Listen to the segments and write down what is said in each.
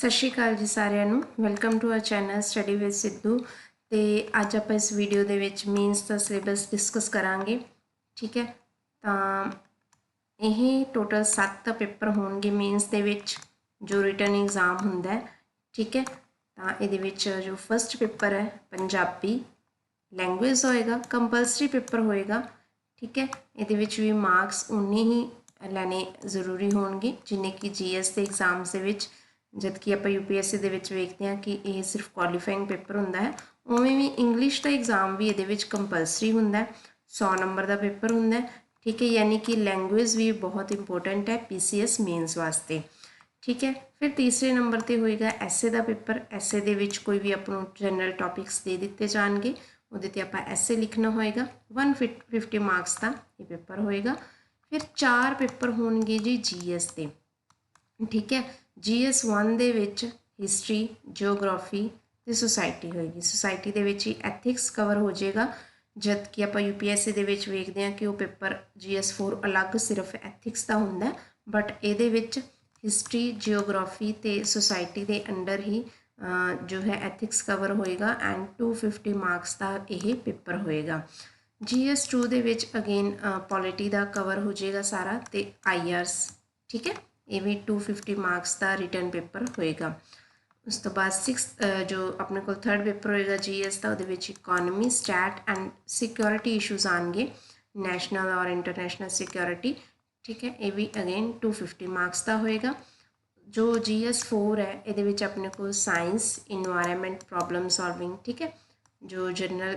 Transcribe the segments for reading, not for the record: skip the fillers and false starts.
सत श्री अकाल जी सारिਆਂ ਨੂੰ welcome to our channel study with Sidhu. तो अज आप इस वीडियो दे विच मीनस का सिलेबस डिस्कस करांगे। ठीक है, तो यह टोटल 7 पेपर होंगे मीनस दे विच जो रिटन एग्जाम हुंदा है। ठीक है, तो ये जो फस्ट पेपर है पंजाबी लैंग्वेज होएगा, कंपलसरी पेपर होएगा। ठीक है, ये भी मार्क्स उन्ने ही लैने जरूरी होंगे जिन्ने कि GS के एग्जाम्स दे विच, जबकि आप UPSC दे विच वेखते हैं कि यह सिर्फ क्वालीफाइंग पेपर होंदा है। उवें भी इंग्लिश का एग्जाम भी ये कंपलसरी होंदा है, 100 नंबर का पेपर होंदा है। ठीक है, यानी कि लैंग्वेज भी बहुत इंपोर्टेंट है PCS मेन्स वास्ते। ठीक है, फिर तीसरे नंबर पर होएगा एसे का पेपर। एसे दे विच कोई भी आपको जनरल टॉपिक्स दे दिते जाएंगे, उहदे ते आपां एसे लिखना होएगा। 150 मार्क्स का ये पेपर होएगा। फिर 4 पेपर होंगे जी GS के। ठीक है, GS 1 दे विच हिस्टरी, जियोग्राफी तो सोसाइटी होएगी। सोसाइटी दे विच ही एथिक्स कवर हो जाएगा, जबकि आप UPSC दे विच वेखते हैं कि वो पेपर GS 4 अलग सिर्फ एथिक्स का होंदा है, बट ये हिस्टरी, जियोग्राफी तो सोसाइटी के अंडर ही जो है एथिक्स कवर होएगा एंड 250 मार्क्स का यह पेपर होएगा। GS 2 they which again polity का कवर हो जाएगा सारा, तो IRS। ठीक है, ये भी 250 मार्क्स का रिटर्न पेपर होएगा। उस तो बाद 6 जो अपने को थर्ड पेपर होएगा GS का, वो economy, state and security issues आएंगे, नैशनल और इंटरनेशनल सिक्योरिटी। ठीक है, ये भी अगेन 250 मार्क्स का होएगा। जो GS 4 है ये अपने को साइंस, इन्वायरमेंट, प्रॉब्लम सॉल्विंग, ठीक है, जो जनरल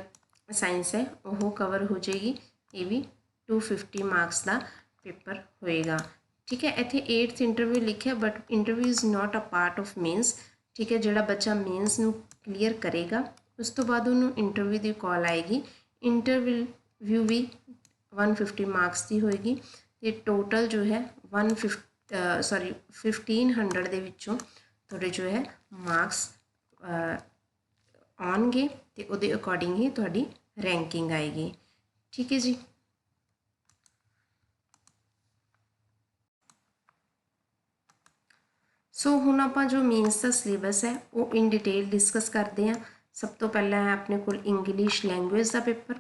साइंस है वो कवर हो जाएगी। ये भी 250 मार्क्स का पेपर होएगा। ठीक है, इत्थे 8th इंटरव्यू लिखे, but interview is not a part of mains. ठीक है, जोड़ा बच्चा मेन्स नू क्लीयर करेगा उस तो बाद उन्होंने इंटरव्यू की कॉल आएगी। इंटरव्यू भी 150 मार्क्स की होएगी। तो टोटल जो है 1500 दे विचों थोड़े जो है मार्क्स आउणगे, तो उहदे अकॉर्डिंग ही तुहाडी रैंकिंग आएगी। ठीक है जी। सो हुण आपां जो मेन्स का सिलेबस है वो इन डिटेल डिस्कस करते हैं। सब तो पहला है अपने को इंग्लिश लैंग्वेज का पेपर।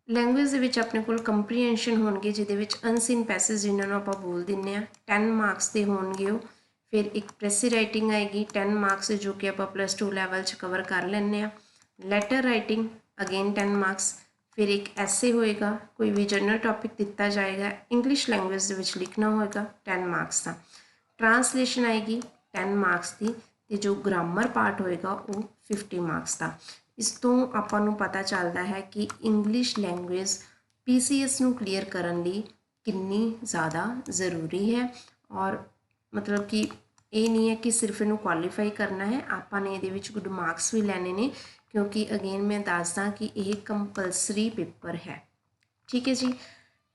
लैंग्वेज दे विच अपने को कंप्रीहेंशन होणगे, जिहदे विच अनसीन पैसेज जिन्होंने आप बोल दिंने 10 मार्क्स के होणगे वो। फिर एक प्रेसी राइटिंग आएगी 10 मार्क्स, जो कि आप +2 लैवल कवर कर लैंने। Letter writing again 10 marks. फिर एक ऐसे होएगा, कोई भी जनरल टॉपिक दिता जाएगा, इंग्लिश लैंग्वेज दे विच लिखना होएगा 10 मार्क्स का। ट्रांसलेशन आएगी 10 मार्क्स की, तो जो ग्रामर पार्ट होएगा वो 50 मार्क्स का। इस तो आपां नूं पता चलता है कि इंग्लिश लैंग्वेज PCS नूं क्लीयर करने लई कितनी ज़्यादा ज़रूरी है। और मतलब कि ये नहीं है कि सिर्फ इनू क्वालीफाई करना है, आपां ने ये गुड मार्क्स भी लैने ने, क्योंकि अगेन मैं दसदा कि यह कंपलसरी पेपर है। ठीक है जी।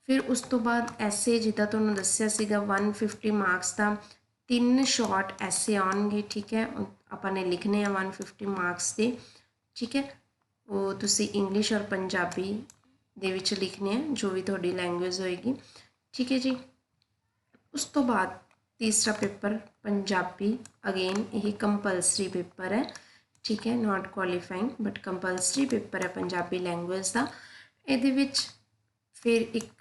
फिर उस तो बाद ऐसे जिदा तुहानूं दस्सिया सीगा 150 मार्क्स का 3 शॉर्ट ऐसे आउणगे। ठीक है, आपां ने लिखने 150 मार्क्स के। ठीक है, वो तुसी इंग्लिश और पंजाबी दे विच लिखने हैं, जो भी तुहाडी लैंग्वेज होएगी। ठीक है जी। उस तो बाद तीसरा पेपर पंजाबी, अगेन यही कंपलसरी पेपर है। ठीक है, not qualifying but compulsory paper है पंजाबी लैंग्वेज का। ये फिर एक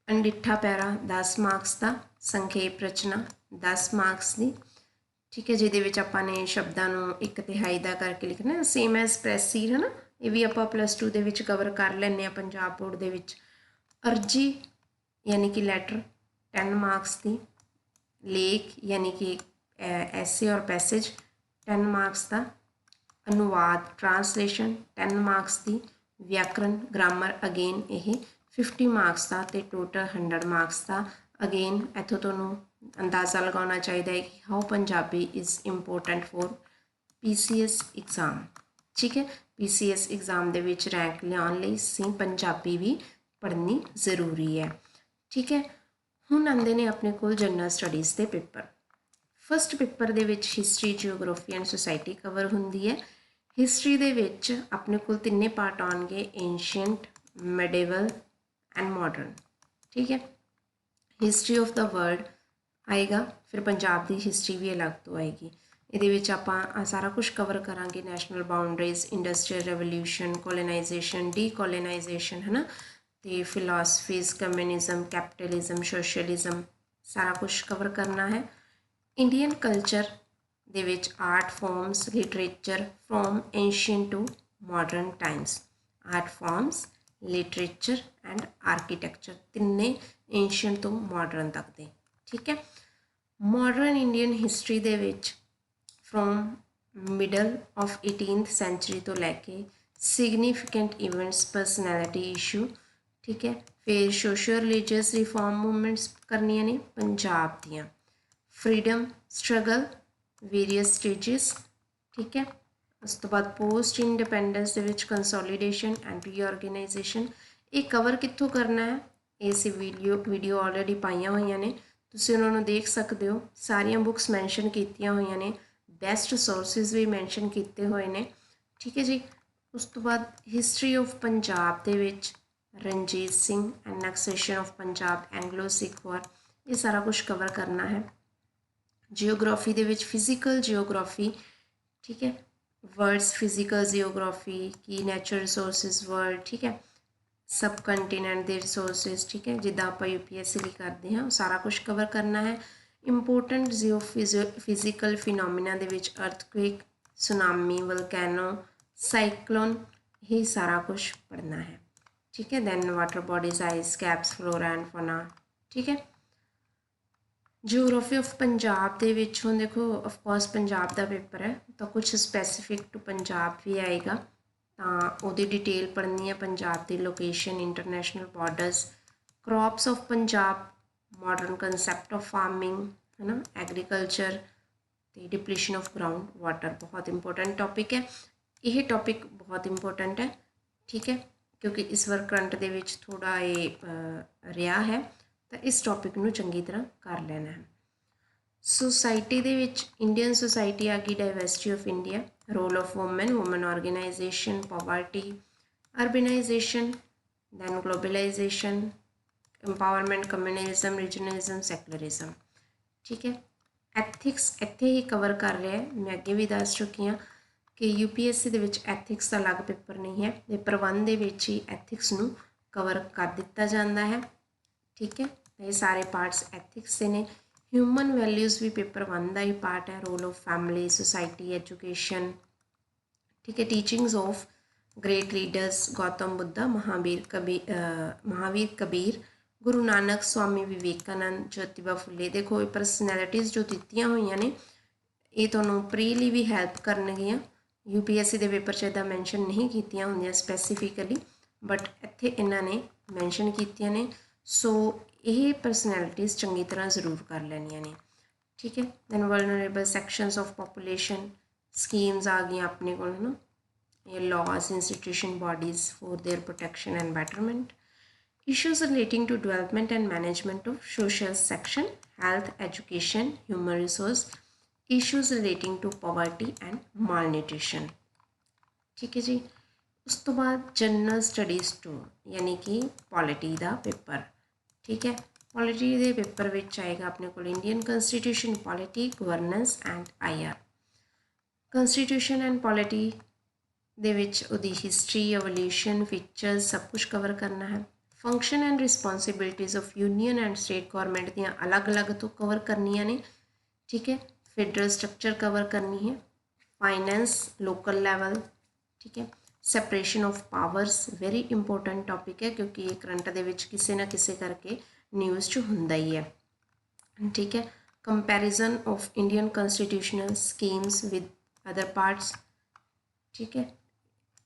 अनडिठा पैरा 10 मार्क्स का, संखेप रचना 10 मार्क्स की। ठीक है, जिहदे आपने शब्दों एक तिहाई का करके लिखना, सेम एज प्रेसी है ना, ये भी आप +2 दे विच कवर कर लैंने पंजाब बोर्ड दे विच। अर्जी यानी कि लैटर 10 मार्क्स की। लेख यानी कि ऐसे और पैसेज 10 मार्क्स का। अनुवाद ट्रांसलेशन 10 मार्क्स की। व्याकरण ग्रामर अगेन यही 50 मार्क्स का, तो टोटल 100 मार्क्स का। अगेन इतों तुहानूं अंदाज़ा लगाना चाहिए कि how Punjabi is important for PCS exam. ठीक है, PCS एग्जाम दे विच रैंक लियाउण लई सी पंजाबी भी पढ़नी ज़रूरी है। ठीक है, हुण आंदे ने अपने कोल जनरल स्टडीज़ के पेपर। फस्ट पेपर दे विच history, geography and society cover हुंदी है। हिस्टरी दे विच अपने कोल 3 पार्ट आउणगे, एंशियंट, मेडिवल एंड मॉडर्न। ठीक है, हिस्टरी ऑफ द वर्ल्ड आएगा, फिर पंजाब की हिस्टरी भी अलग तो आएगी। ਇਹਦੇ ਵਿੱਚ ਆਪਾਂ ਸਾਰਾ ਕੁਝ ਕਵਰ ਕਰਾਂਗੇ, ਨੈਸ਼ਨਲ ਬਾਉਂਡਰੀਜ਼, ਇੰਡਸਟਰੀਅਲ ਰੈਵੋਲਿਊਸ਼ਨ, ਕੋਲੋਨਾਈਜੇਸ਼ਨ, ਡੀਕੋਲੋਨਾਈਜੇਸ਼ਨ, ਹੈ ਨਾ, ਤੇ ਫਿਲਾਸਫੀਜ਼, ਕਮਿਊਨਿਜ਼ਮ, ਕੈਪੀਟਲਿਜ਼ਮ, ਸੋਸ਼ਲਿਜ਼ਮ, ਸਾਰਾ ਕੁਝ ਕਵਰ ਕਰਨਾ ਹੈ। ਇੰਡੀਅਨ ਕਲਚਰ ਦੇ ਵਿੱਚ art forms, literature from ancient to modern times, art forms, literature and architecture, ਤਿੰਨੇ ਐਂਸ਼ੀਅੰਟ ਤੋਂ ਮਾਡਰਨ ਤੱਕ ਦੇ। ਠੀਕ ਹੈ। ਮਾਡਰਨ ਇੰਡੀਅਨ ਹਿਸਟਰੀ ਦੇ ਵਿੱਚ from middle of 18th sanctuary ਤੋਂ ਲੈ ਕੇ ਸਿਗਨੀਫਿਕੈਂਟ ਇਵੈਂਟਸ, ਪਰਸਨੈਲਿਟੀ ਇਸ਼ੂ। ਠੀਕ ਹੈ। ਫਿਰ ਸੋਸ਼ਲ ਰਿਲੀਜੀਅਸ ਰਿਫਾਰਮ ਮੂਵਮੈਂਟਸ ਕਰਨੀਆਂ ਨੇ ਪੰਜਾਬ ਦੀਆਂ, ਫਰੀडम ਸਟਰਗਲ, ਵੇਰੀਅਸ ਸਟੇਜਿਸ। ਠੀਕ ਹੈ। ਉਸ ਤੋਂ ਬਾਅਦ ਪੋਸਟ ਇੰਡੀਪੈਂਡੈਂਸ ਦੇ ਵਿੱਚ ਕੰਸੋਲੀਡੇਸ਼ਨ ਐਂਡ ਰੀਆਰਗੇਨਾਈਜੇਸ਼ਨ। ਇਹ ਕਵਰ ਕਿੱਥੋਂ ਕਰਨਾ ਹੈ, ਇਸ ਵੀਡੀਓ ਆਲਰੇਡੀ ਪਾਈਆਂ ਹੋਈਆਂ ਨੇ, ਤੁਸੀਂ ਉਹਨਾਂ ਨੂੰ ਦੇਖ ਸਕਦੇ ਹੋ। ਸਾਰੀਆਂ ਬੁੱਕਸ ਮੈਂਸ਼ਨ ਕੀਤੀਆਂ ਹੋਈਆਂ ਨੇ, ਬੈਸਟ ਸੋਰਸਿਸ ਵੀ ਮੈਂਸ਼ਨ ਕੀਤੇ ਹੋਏ ਨੇ। ਠੀਕ ਹੈ ਜੀ। ਉਸ ਤੋਂ ਬਾਅਦ ਹਿਸਟਰੀ ਆਫ ਪੰਜਾਬ ਦੇ ਵਿੱਚ ਰਣਜੀਤ ਸਿੰਘ, ਐਨੈਕਸੇਸ਼ਨ ਆਫ ਪੰਜਾਬ, ਐਂਗਲੋ ਸਿੱਖ ਵਾਰ, ਇਹ ਸਾਰਾ ਕੁਝ ਕਵਰ ਕਰਨਾ ਹੈ। ਜਿਓਗ੍ਰਾਫੀ ਦੇ ਵਿੱਚ ਫਿਜ਼ੀਕਲ ਜਿਓਗ੍ਰਾਫੀ। ਠੀਕ ਹੈ। ਵਰਡਸ ਫਿਜ਼ੀਕਲ ਜਿਓਗ੍ਰਾਫੀ ਕੀ, ਨੈਚੁਰਲ ਰਿਸੋਰਸਿਸ ਵਰਡ। ਠੀਕ ਹੈ। ਸਬ ਕੰਟੀਨੈਂਟ ਦੇ ਰਿਸੋਰਸਿਸ। ਠੀਕ ਹੈ। ਜਿੱਦਾਂ ਆਪਾਂ UPSC ਲਈ ਕਰਦੇ ਹਾਂ, ਉਹ ਸਾਰਾ ਕੁਝ ਕਵਰ ਕਰਨਾ ਹੈ। ਇੰਪੋਰਟੈਂਟ ਫਿਜ਼ੀਕਲ ਫਿਨੋਮੀਨਾ ਦੇ ਵਿੱਚ ਅਰਥਕੁਇਕ, ਸੁਨਾਮੀ, ਵਲਕੈਨੋ, ਸਾਈਕਲੋਨ, ਇਹ ਸਾਰਾ ਕੁਝ ਪੜ੍ਹਨਾ ਹੈ। ਠੀਕ ਹੈ। Then water bodies, ice caps, flora and fauna. ਠੀਕ ਹੈ। ਜਿਓਗ੍ਰਾਫੀ ਆਫ ਪੰਜਾਬ ਦੇ ਵਿੱਚ ਹੁਣ ਦੇਖੋ, ਅਫਕੋਰਸ ਪੰਜਾਬ ਦਾ ਪੇਪਰ ਹੈ ਤਾਂ ਕੁਝ ਸਪੈਸੀਫਿਕ ਟੂ ਪੰਜਾਬ ਵੀ ਆਏਗਾ, ਤਾਂ ਉਹਦੀ ਡਿਟੇਲ ਪੜ੍ਹਨੀ ਹੈ। ਪੰਜਾਬ ਦੀ location, international borders, crops of Punjab, modern concept of farming, ਹੈ ਨਾ, ਐਗਰੀਕਲਚਰ, ਅਤੇ ਡਿਪਲੀਸ਼ਨ ਆਫ ਗਰਾਊਂਡ ਵਾਟਰ। ਬਹੁਤ ਇੰਪੋਰਟੈਂਟ ਟੌਪਿਕ ਹੈ ਇਹ, ਟੌਪਿਕ ਬਹੁਤ ਇੰਪੋਰਟੈਂਟ ਹੈ। ਠੀਕ ਹੈ। ਕਿਉਂਕਿ ਇਸ ਵਾਰ ਕਰੰਟ ਦੇ ਵਿੱਚ ਥੋੜ੍ਹਾ ਇਹ ਰਿਹਾ ਹੈ, ਤਾਂ ਇਸ ਟੌਪਿਕ ਨੂੰ ਚੰਗੀ ਤਰ੍ਹਾਂ ਕਰ ਲੈਣਾ ਹੈ। ਸੁਸਾਇਟੀ ਦੇ ਵਿੱਚ ਇੰਡੀਅਨ ਸੁਸਾਇਟੀ ਆ ਗਈ, diversity of India, role of women organisation, poverty, urbanisation, then globalisation, empowerment, communism, regionalism, secularism. ਠੀਕ ਹੈ। ਐਥਿਕਸ ਇੱਥੇ ਹੀ ਕਵਰ ਕਰ ਰਿਹਾ ਹੈ। ਮੈਂ ਅੱਗੇ ਵੀ ਦੱਸ ਚੁੱਕੀ ਹਾਂ ਕਿ UPSC ਦੇ ਵਿੱਚ ਐਥਿਕਸ ਦਾ ਅਲੱਗ ਪੇਪਰ ਨਹੀਂ ਹੈ, ਪੇਪਰ 1 ਦੇ ਵਿੱਚ ਹੀ ਐਥਿਕਸ ਨੂੰ ਕਵਰ ਕਰ ਦਿੱਤਾ ਜਾਂਦਾ ਹੈ। ਠੀਕ ਹੈ। ਇਹ ਸਾਰੇ ਪਾਰਟਸ ਐਥਿਕਸ ਦੇ ਨੇ। ਹਿਊਮਨ ਵੈਲਿਊਜ਼ ਵੀ ਪੇਪਰ 1 ਦਾ ਹੀ ਪਾਰਟ ਹੈ। Role of family, society, education. ਠੀਕ ਹੈ। Teachings of great leaders, Gautam Buddha, Mahavir Kabir, Guru Nanak, Swami Vivekananda, Jyotiba Phule. ਦੇਖੋ ਇਹ ਪਰਸਨੈਲਿਟੀਜ਼ ਜੋ ਦਿੱਤੀਆਂ ਹੋਈਆਂ ਨੇ, ਇਹ ਤੁਹਾਨੂੰ ਪ੍ਰੀ ਲਈ ਵੀ ਹੈਲਪ ਕਰਨਗੀਆਂ। UPSC ਦੇ ਪੇਪਰ 'ਚ ਇੱਦਾਂ ਮੈਂਸ਼ਨ ਨਹੀਂ ਕੀਤੀਆਂ ਹੁੰਦੀਆਂ ਸਪੈਸੀਫਿਕਲੀ, ਬਟ ਇੱਥੇ ਇਹਨਾਂ ਨੇ ਮੈਂਸ਼ਨ ਕੀਤੀਆਂ ਨੇ। ਸੋ ਇਹ ਪਰਸਨੈਲਿਟੀਜ਼ ਚੰਗੀ ਤਰ੍ਹਾਂ ਜ਼ਰੂਰ ਕਰ ਲੈਣੀਆਂ ਨੇ। ਠੀਕ ਹੈ। Then vulnerable sections of population, schemes ਆ ਗਈਆਂ ਆਪਣੇ ਕੋਲ, ਹੈ ਨਾ, ਇਹ laws, institution, bodies for their protection and betterment, issues relating to development and management of social section, health, education, human resource, issues relating to poverty and malnutrition। ठीक है जी। ਉਸ ਤੋਂ ਬਾਅਦ ਜਨਰਲ ਸਟੱਡੀਜ਼ 2 ਯਾਨੀ ਕਿ ਪੋਲਿਟੀ ਦਾ ਪੇਪਰ। ਠੀਕ ਹੈ। Polity ਦੇ ਪੇਪਰ ਵਿੱਚ ਆਏਗਾ ਆਪਣੇ ਕੋਲ Indian constitution, polity, governance and IR। Constitution and polity ਦੇ ਵਿੱਚ ਉਹਦੀ ਹਿਸਟਰੀ, ਐਵੋਲਿਊਸ਼ਨ, ਫੀਚਰਸ, ਸਭ ਕੁਝ ਕਵਰ ਕਰਨਾ ਹੈ। Function and responsibilities of union and state government ਦੀਆਂ ਅਲੱਗ-ਅਲੱਗ ਤੋਂ ਕਵਰ ਕਰਨੀਆਂ ਨੇ। ਠੀਕ ਹੈ। ਫੈਡਰਲ ਸਟਰਕਚਰ ਕਵਰ ਕਰਨੀ ਹੈ। Finance, local level. ਠੀਕ ਹੈ। Separation of powers, very important topic ਹੈ ਕਿਉਂਕਿ ਇਹ ਕਰੰਟ ਦੇ ਵਿੱਚ ਕਿਸੇ ਨਾ ਕਿਸੇ ਕਰਕੇ ਨਿਊਜ਼ 'ਚ ਹੁੰਦਾ ਹੀ ਹੈ। ਠੀਕ ਹੈ। Comparison of Indian constitutional schemes with other parts. ਠੀਕ ਹੈ।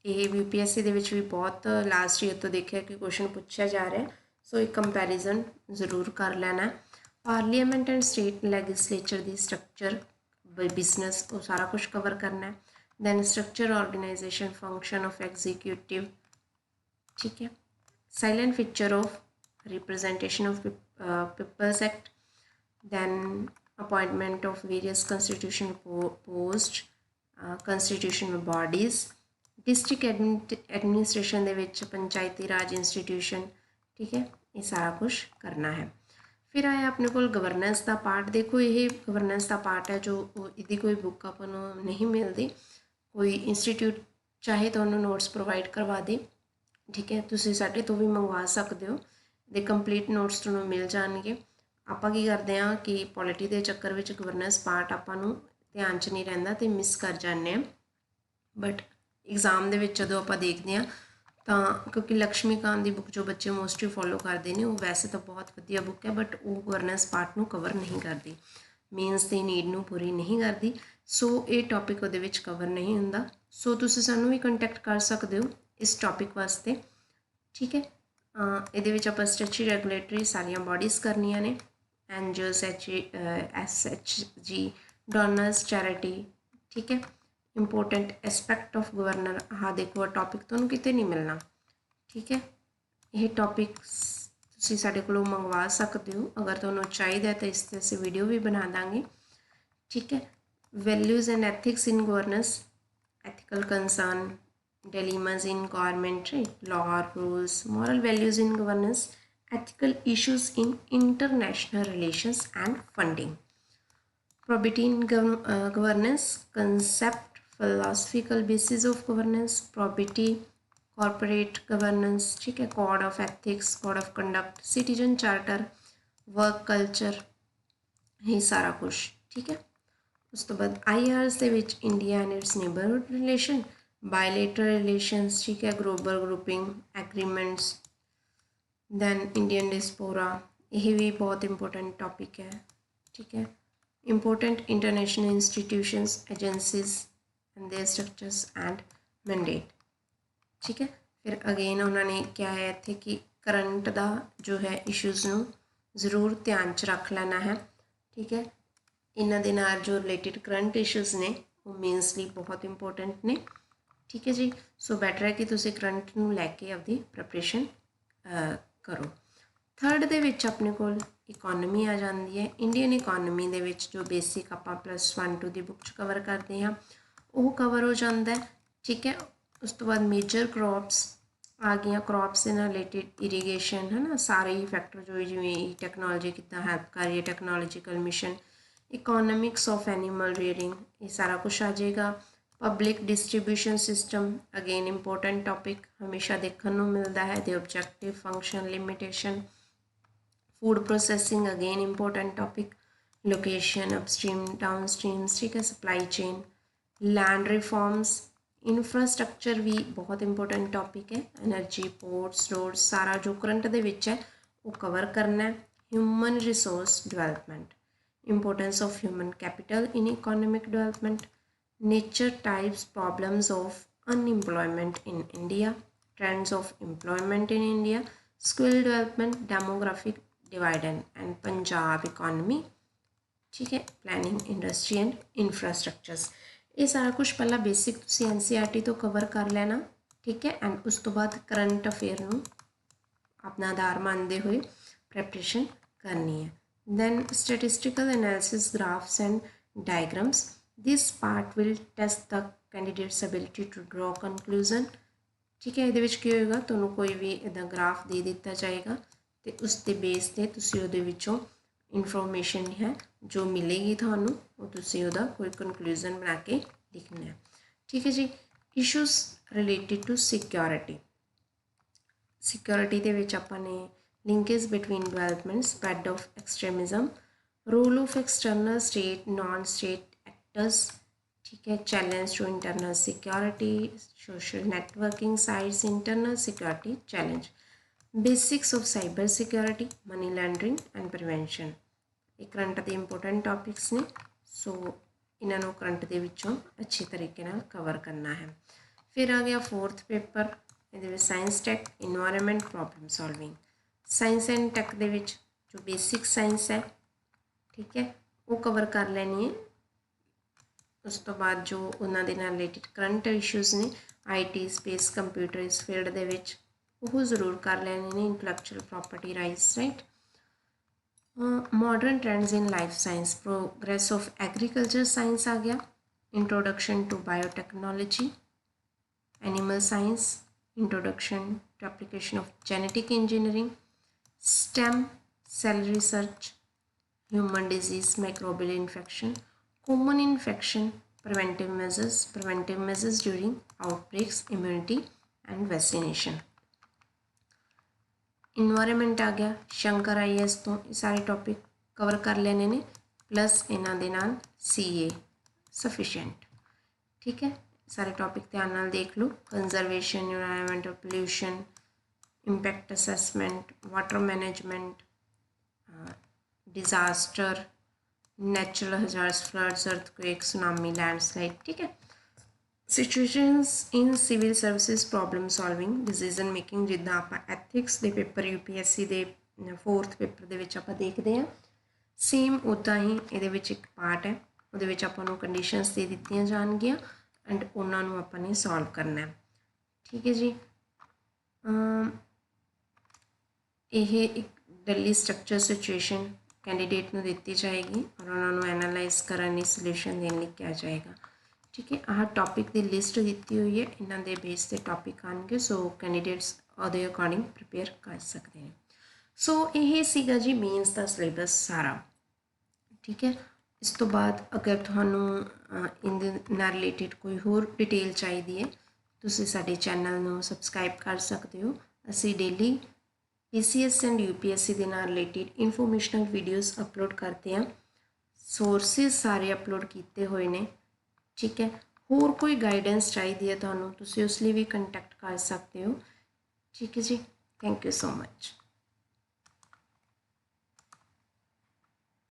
ਇਹ UPSC ਦੇ ਵਿੱਚ ਵੀ ਬਹੁਤ ਲਾਸਟ ਈਅਰ ਤੋਂ ਦੇਖਿਆ ਕਿ ਕੁਐਸਚਨ ਪੁੱਛਿਆ ਜਾ ਰਿਹਾ, ਸੋ ਇੱਕ ਕੰਪੈਰੀਜ਼ਨ ਜ਼ਰੂਰ ਕਰ ਲੈਣਾ। ਪਾਰਲੀਮੈਂਟ ਐਂਡ ਸਟੇਟ ਲੈਜਿਸਲੇਚਰ ਦੀ ਸਟਰਕਚਰ, ਬਿਜ਼ਨਸ, ਉਹ ਸਾਰਾ ਕੁਝ ਕਵਰ ਕਰਨਾ ਹੈ। Then structure, organisation, function of executive. ਠੀਕ ਹੈ। Salient feature of representation of people's act, then appointment of various constitution post, constitutional bodies, district administration ਦੇ ਵਿੱਚ ਪੰਚਾਇਤੀ ਰਾਜ ਇੰਸਟੀਟਿਊਸ਼ਨ। ਠੀਕ ਹੈ। ਇਹ ਸਾਰਾ ਕੁਝ ਕਰਨਾ ਹੈ। फिर आया अपने को गवर्नेंस का पार्ट। देखो ये गवर्नेंस का पार्ट है जो इसकी कोई बुक अपन नहीं मिलती, कोई इंस्टीट्यूट चाहे तो उन्होंने नोट्स प्रोवाइड करवा दे, ठीक है, तुसीं साडे तो भी मंगवा सकते हो, दे कंप्लीट नोट्स तुहानूं मिल जाएंगे। ਆਪਾਂ ਕੀ ਕਰਦੇ ਹਾਂ कि पॉलिटी के चक्कर ਵਿੱਚ गवर्नेंस पार्ट ਆਪਾਂ ਨੂੰ ਧਿਆਨ 'ਚ नहीं ਰਹਿੰਦਾ ਤੇ ਮਿਸ कर ਜਾਂਦੇ ਹਾਂ। बट एग्जाम ਦੇ ਵਿੱਚ ਜਦੋਂ ਆਪਾਂ ਦੇਖਦੇ ਹਾਂ ਤਾਂ ਕਿਉਂਕਿ ਲక్ష్ਮੀਕਾਂਤ ਦੀ बुक जो बच्चे मोस्टली फॉलो करते हैं वो वैसे तो बहुत वधिया बुक है, बट वो गवर्नेंस पार्ट ਨੂੰ कवर नहीं करती, मीनस ਦੀ नीड ਨੂੰ पूरी नहीं करती। सो ये टॉपिक ਉਹਦੇ ਵਿੱਚ कवर नहीं ਹੁੰਦਾ। सो ਤੁਸੀਂ ਸਾਨੂੰ ਵੀ ਕੰਟੈਕਟ ਕਰ ਸਕਦੇ ਹੋ इस टॉपिक वास्ते, ठीक है। ਇਹਦੇ ਵਿੱਚ ਆਪਾਂ ਸਟੈਚੂਟਰੀ ਰੈਗੂਲੇਟਰੀ ਸਾਰੀਆਂ ਬॉडीज़ ਕਰਨੀਆਂ ਨੇ, एनजीओस SHG डोनर्स चैरिटी, ठीक है। इंपोर्टेंट एस्पैक्ट ऑफ गवर्नर, हाँ देखो टॉपिक तुहानूं किते नहीं मिलना, ठीक है। ये टॉपिक तुसीं साडे कोलों मंगवा सकते हो, अगर तुहानूं चाहिदा तो इस ते असीं वीडियो भी बना देंगे, ठीक है। Values and ethics in governance, ethical concern, dilemmas in government, right? Law, rules, moral values in governance, ethical issues in international relations and funding. Probity in governance, concept, philosophical basis of governance, probity, corporate governance, ठीक है, code of ethics, code of conduct, citizen charter, work culture, ये सारा कुछ, ठीक है। उस तो बाद IRs ਦੇ ਵਿੱਚ India and its neighbourhood relation, bilateral relations, ठीक है, global grouping agreements, then Indian diaspora, यही भी बहुत इंपॉर्टेंट टॉपिक है, ठीक है। Important international institutions, agencies and their structures and mandate, ठीक है। फिर अगेन उन्होंने क्या है इत्थे कि करंट का जो है इशूज़ नूं जरूर ध्यान च रख लेना है, ठीक है। इन्हां दे नाल जो रिलेटिड करंट इशूज़ ने वो मीनस ਲਈ बहुत इंपॉर्टेंट ने, ठीक है जी। सो बैटर है कि तुसीं करंट नूं लैके अपनी प्रैपरेशन करो। थर्ड दे विच अपने कोल इकोनॉमी आ जाती है। इंडियन इकोनॉमी दे विच जो बेसिक आपां +1 2 दी बुक च कवर करते हैं वो कवर हो जाता है, ठीक है। उस तो बाद मेजर क्रॉप्स आ गई, क्रॉप्स से रिलेटिड इरीगेशन है ना, सारे ही फैक्टर जो जिवें टैक्नोलॉजी कितना हेल्प कर रही है, technological mission, economics of animal rearing, ये सारा कुछ आ जाएगा। Public distribution system again important topic हमेशा देखने को मिलता है, the objective function limitation, food processing again important topic, location upstream downstream, ठीक है, supply chain, land reforms, infrastructure भी बहुत इंपॉर्टेंट टॉपिक है, एनर्जी, पोर्ट्स, रोड्स, सारा जो करंट दे विच है वो कवर करना है। Human resource development, importance of human capital in economic development, nature types problems of unemployment in India, trends of employment in India, skill development, demographic divide and Punjab economy, ठीक है, planning industry and infrastructures. ये सारा कुछ पहला basic तुसीं NCERT तो cover कर लेना, ठीक है। एंड उस तो बाद करंट अफेयर नूं अपना आधार मानते हुए प्रैपरेशन करनी है। Then statistical analysis, graphs and diagrams, this part will test the candidates ability to draw conclusion, ठीक है। ये की होएगा तुहानूं कोई भी इदा ग्राफ दे दिता जाएगा तो उसके बेस से तुसीं उहदे विचों इन्फॉर्मेशन है जो मिलेगी थानूं वो तुसीं उहदा कोई कंक्लूजन बना के लिखना है, ठीक है जी। Issues related to security, security दे विच आपां ने linkage between development, spread of extremism, role of external state non state actors, ठीक है, challenge to internal security, social networking sites, internal security challenge, basics of cyber security, money laundering and prevention, ये current के important topics ने। So इन्हों current के विचों अच्छी तरीके नाल कवर करना है। फिर आ गया फोर्थ पेपर, ये science tech environment problem solving, science and tech दे विच जो बेसिक साइंस है, ठीक है, वो कवर कर लेनी है। उस तो बाद जो उन्होंने रिलेटेड करंट इशूज़ ने IT स्पेस कंप्यूटर इस फील्ड दे विच वो जरूर कर लेने ने, intellectual property rights, right. Modern trends in life science, progress of agriculture science आ गया, introduction to biotechnology, animal science, introduction to application of genetic engineering, stem cell research, human disease, microbial infection, common infection, preventive measures during outbreaks, immunity and vaccination. Environment आ गया, Shankar IAS तो ये सारे topic cover कर लेने ने, plus इन्हां दे नाल CA sufficient. ठीक है, सारे टॉपिक ध्यान नाल देख लो। Conservation, environmental pollution, impact assessment, water management, disaster, natural hazards, floods, earthquake, tsunami, landslide. ठीक है, situations in civil services, problem solving, decision making, जिद्दां आपां एथिक्स दे पेपर UPSC दे 4th पेपर दे विच आपां देखदे हां, सेम उदां ही इहदे विच एक पार्ट है, उहदे विच आपां नूं कंडीशनस दे दित्तियां जाणगीਆਂ एंड उन्हां नूं आपां ने सॉल्व करना है। ठीक है जी, यह एक डली स्ट्रक्चर सिचुएशन कैंडीडेट ਨੂੰ ਦਿੱਤੀ ਜਾਏਗੀ और उन्होंने एनालाइज करने ਲਈ सोल्यूशन देने ਲਈ ਕਿਹਾ ਜਾਏਗਾ। ठीक है, आह टॉपिक की लिस्ट दी हुई है, इन्हों के बेस से टॉपिक आएंगे, सो कैंडीडेट्स ਉਹਦੇ अकॉर्डिंग प्रिपेयर कर सकते हैं। सो यह सीगा जी मेन्स का सिलेबस सारा। ठीक है, इस तो बाद अगर ਤੁਹਾਨੂੰ ਇਹਦੇ ਨਾਲ ਰਿਲੇਟਡ ਕੋਈ ਹੋਰ डिटेल चाहिए है, ਤੁਸੀਂ ਸਾਡੇ ਚੈਨਲ ਨੂੰ ਸਬਸਕ੍ਰਾਈਬ ਕਰ ਸਕਦੇ ਹੋ। ਅਸੀਂ ਡੇਲੀ PCS एंड UPSC ਦੇ ਨਾਲ ਰਿਲੇਟਡ ਇਨਫੋਰਮੇਸ਼ਨਲ ਵੀਡੀਓਜ਼ ਅਪਲੋਡ ਕਰਦੇ ਹਾਂ, ਸੋਰਸਿਸ ਸਾਰੇ ਅਪਲੋਡ ਕੀਤੇ ਹੋਏ ਨੇ। ठीक है, होर कोई गाइडेंस चाहिए है तो तुसी उस लिए भी कंटैक्ट कर सकते हो। ठीक है जी, थैंक यू सो मच।